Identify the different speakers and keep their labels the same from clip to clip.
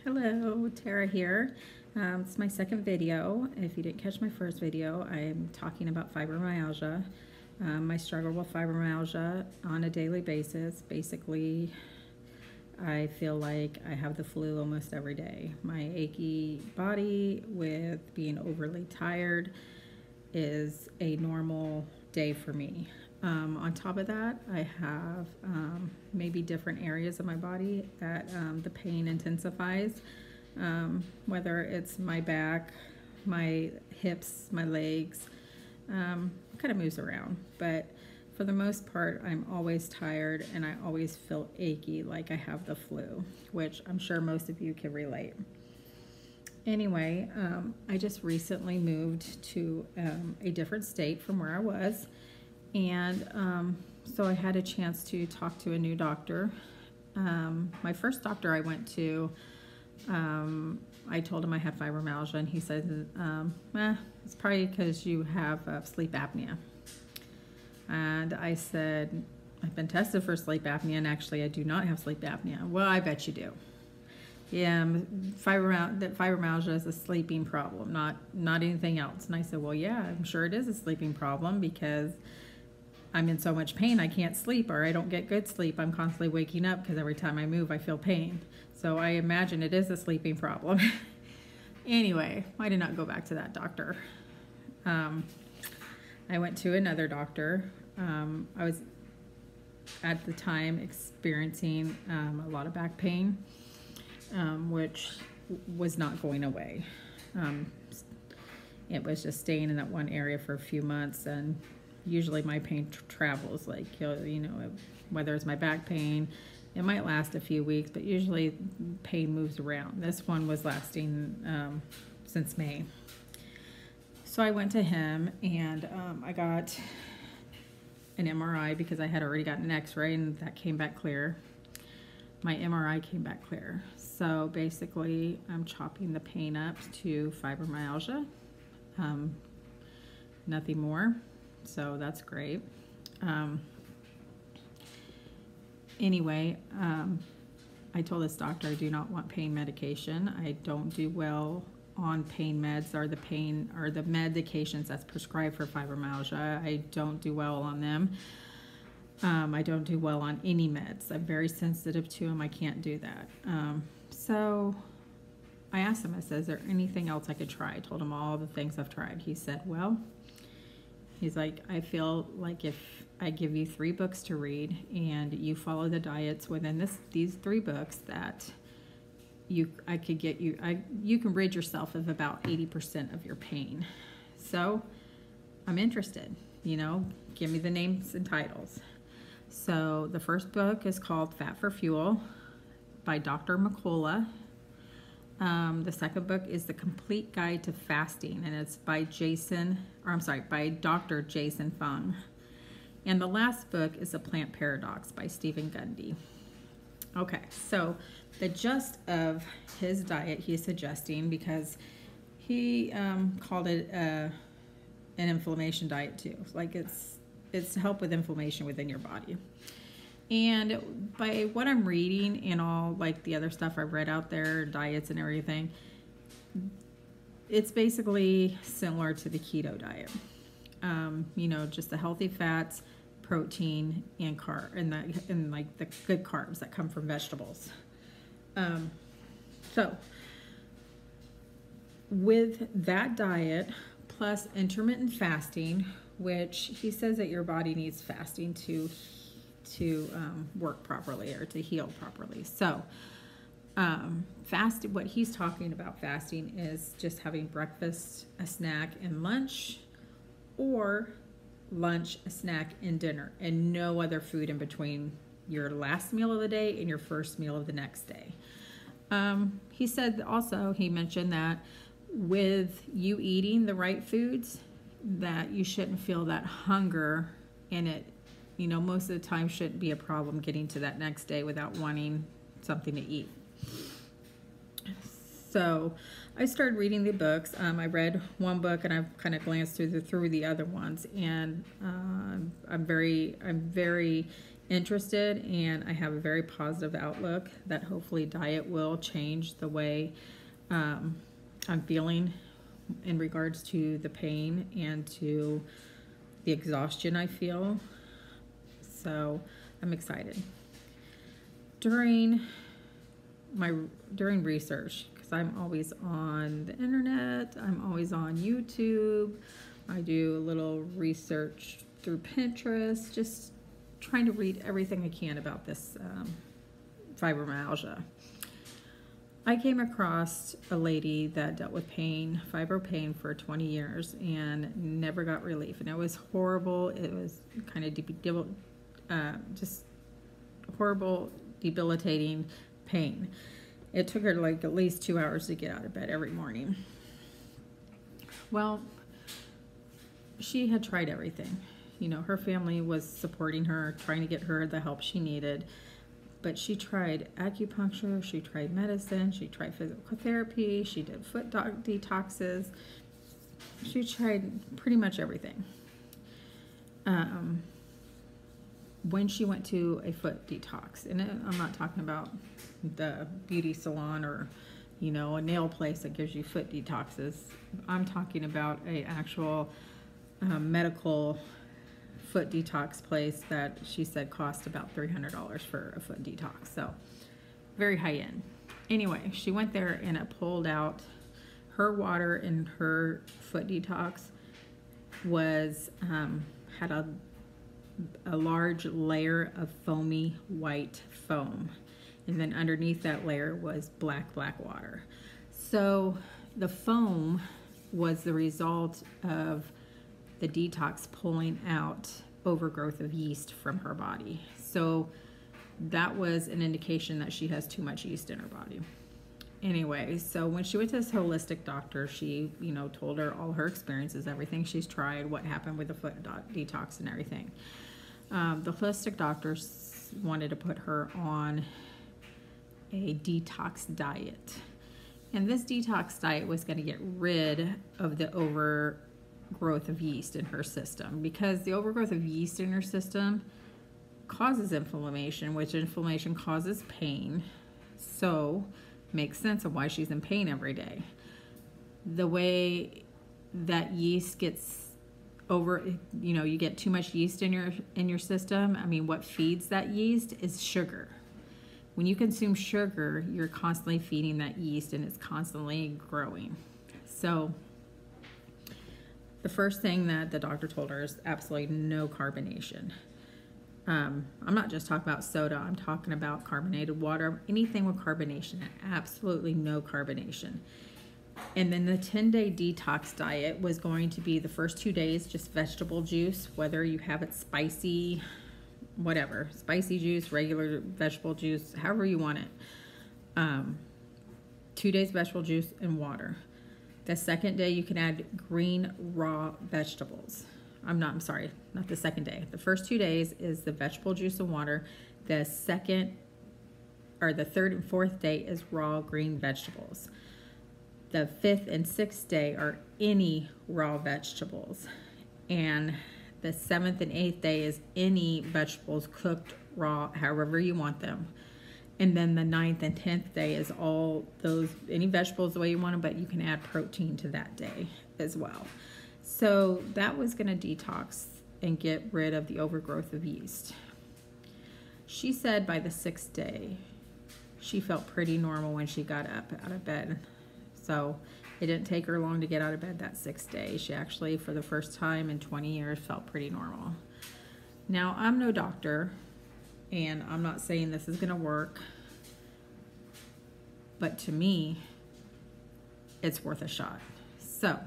Speaker 1: Hello, Tara here. It's my second video. If you didn't catch my first video, I'm talking about fibromyalgia. I struggle with fibromyalgia on a daily basis. Basically, I feel like I have the flu almost every day. My achy body with being overly tired is a normal day for me. On top of that, I have maybe different areas of my body that the pain intensifies, whether it's my back, my hips, my legs, kind of moves around. But for the most part, I'm always tired and I always feel achy, like I have the flu, which I'm sure most of you can relate. Anyway, I just recently moved to a different state from where I was. And so I had a chance to talk to a new doctor. My first doctor I went to, I told him I had fibromyalgia, and he said, it's probably because you have sleep apnea. And I said, I've been tested for sleep apnea, and actually I do not have sleep apnea. Well, I bet you do. Yeah, fibromyalgia is a sleeping problem, not anything else. And I said, well, yeah, I'm sure it is a sleeping problem because I'm in so much pain I can't sleep, or I don't get good sleep. I'm constantly waking up because every time I move I feel pain. So I imagine it is a sleeping problem. Anyway, I did not go back to that doctor. I went to another doctor. I was at the time experiencing a lot of back pain, which was not going away. It was just staying in that one area for a few months, and usually my pain travels, like, whether it's my back pain, it might last a few weeks, but usually pain moves around. This one was lasting since May. So I went to him, and I got an MRI because I had already gotten an x-ray, and that came back clear. My MRI came back clear. So basically, I'm chopping the pain up to fibromyalgia. Nothing more. So that's great. Anyway, I told this doctor I do not want pain medication. I don't do well on pain meds, or the medications that's prescribed for fibromyalgia. I don't do well on them. I don't do well on any meds. I'm very sensitive to them. I can't do that. So I asked him, I said, is there anything else I could try? I told him all the things I've tried. He said, well, he's like, I feel like if I give you 3 books to read and you follow the diets within these 3 books, that you can rid yourself of about 80% of your pain. So I'm interested, give me the names and titles. So the first book is called Fat for Fuel by Dr. McCullough. The second book is The Complete Guide to Fasting, and it's by by Dr. Jason Fung. And the last book is The Plant Paradox by Stephen Gundy. Okay, so the gist of his diet he's suggesting, because he called it an inflammation diet too. Like it's to help with inflammation within your body. And by what I'm reading and all like the other stuff I've read out there, diets and everything, it's basically similar to the keto diet. Just the healthy fats, protein, and like the good carbs that come from vegetables. So with that diet plus intermittent fasting, which he says that your body needs fasting to work properly or to heal properly. So what he's talking about fasting is just having breakfast, a snack, and lunch, or lunch, a snack, and dinner, and no other food in between your last meal of the day and your first meal of the next day. He said also, he mentioned that with you eating the right foods, that you shouldn't feel that hunger, and it most of the time shouldn't be a problem getting to that next day without wanting something to eat. So I started reading the books. I read one book, and I've kind of glanced through the other ones, and I'm very interested, and I have a very positive outlook that hopefully diet will change the way I'm feeling in regards to the pain and to the exhaustion I feel. So I'm excited. During research, because I'm always on the internet, I'm always on YouTube, I do a little research through Pinterest, just trying to read everything I can about this fibromyalgia. I came across a lady that dealt with pain, fibro pain, for 20 years and never got relief. And it was horrible. It was kind of just horrible, debilitating pain. It took her like at least 2 hours to get out of bed every morning. Well, she had tried everything. You know, her family was supporting her, trying to get her the help she needed. But she tried acupuncture, she tried medicine, she tried physical therapy, she did foot detoxes. She tried pretty much everything. When she went to a foot detox, and I'm not talking about the beauty salon or, you know, a nail place that gives you foot detoxes. I'm talking about a actual medical foot detox place that she said cost about $300 for a foot detox. So very high end. Anyway, she went there and it pulled out her water in her foot detox was had a large layer of foamy white foam, and then underneath that layer was black water. So the foam was the result of the detox pulling out overgrowth of yeast from her body. So that was an indication that she has too much yeast in her body. Anyway, so when she went to this holistic doctor, she, you know, told her all her experiences, everything she's tried, what happened with the foot detox and everything. The holistic doctor wanted to put her on a detox diet. And this detox diet was going to get rid of the overgrowth of yeast in her system, because the overgrowth of yeast in her system causes inflammation, which inflammation causes pain. So makes sense of why she's in pain every day. The way that yeast gets over, you know, you get too much yeast in your system. I mean, what feeds that yeast is sugar. When you consume sugar, you're constantly feeding that yeast and it's constantly growing. So the first thing that the doctor told her is absolutely no carbonation. I'm not just talking about soda, I'm talking about carbonated water, anything with carbonation, absolutely no carbonation. And then the 10-day detox diet was going to be the first 2 days just vegetable juice, whether you have it spicy, whatever, spicy juice, regular vegetable juice, however you want it. 2 days vegetable juice and water. The second day you can add green raw vegetables. I'm sorry, not the second day. The first 2 days is the vegetable juice and water. The third and fourth day is raw green vegetables. The fifth and sixth day are any raw vegetables. And the seventh and eighth day is any vegetables cooked raw, however you want them. And then the 9th and 10th day is all those, any vegetables the way you want them, but you can add protein to that day as well. So that was going to detox and get rid of the overgrowth of yeast. She said by the 6th day, she felt pretty normal when she got up out of bed. So it didn't take her long to get out of bed that 6th day. She actually, for the first time in 20 years, felt pretty normal. Now, I'm no doctor, and I'm not saying this is going to work, but to me, it's worth a shot. So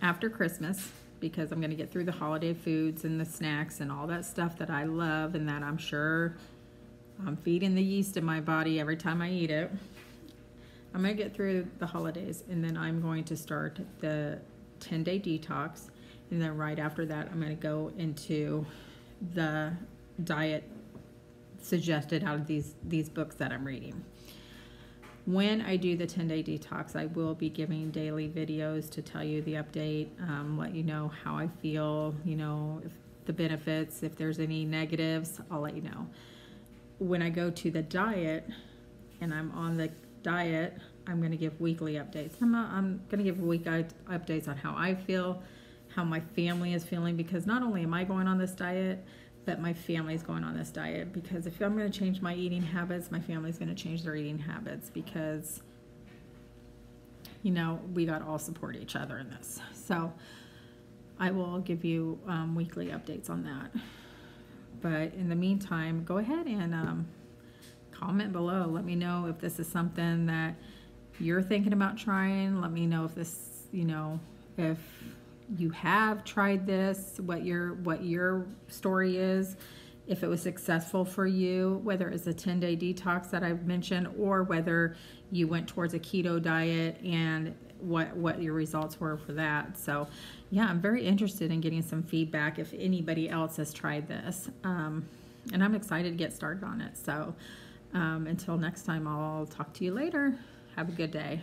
Speaker 1: after Christmas, because I'm going to get through the holiday foods and the snacks and all that stuff that I love and that I'm sure I'm feeding the yeast in my body every time I eat it, I'm going to get through the holidays, and then I'm going to start the 10-day detox, and then right after that I'm going to go into the diet suggested out of these books that I'm reading. When I do the 10-day detox, I will be giving daily videos to tell you the update, let you know how I feel, you know, if the benefits. If there's any negatives, I'll let you know. When I go to the diet and I'm on the diet, I'm going to give weekly updates. I'm going to give weekly updates on how I feel, how my family is feeling, because not only am I going on this diet, but my family is going on this diet. Because if I'm going to change my eating habits, my family's going to change their eating habits, because, you know, we got to all support each other in this. So I will give you weekly updates on that. But in the meantime, go ahead and comment below. Let me know if this is something that you're thinking about trying. Let me know if this, you know, if you have tried this, what your story is, if it was successful for you, whether it's a 10-day detox that I've mentioned, or whether you went towards a keto diet and what your results were for that. So yeah, I'm very interested in getting some feedback if anybody else has tried this. And I'm excited to get started on it. So until next time, I'll talk to you later. Have a good day.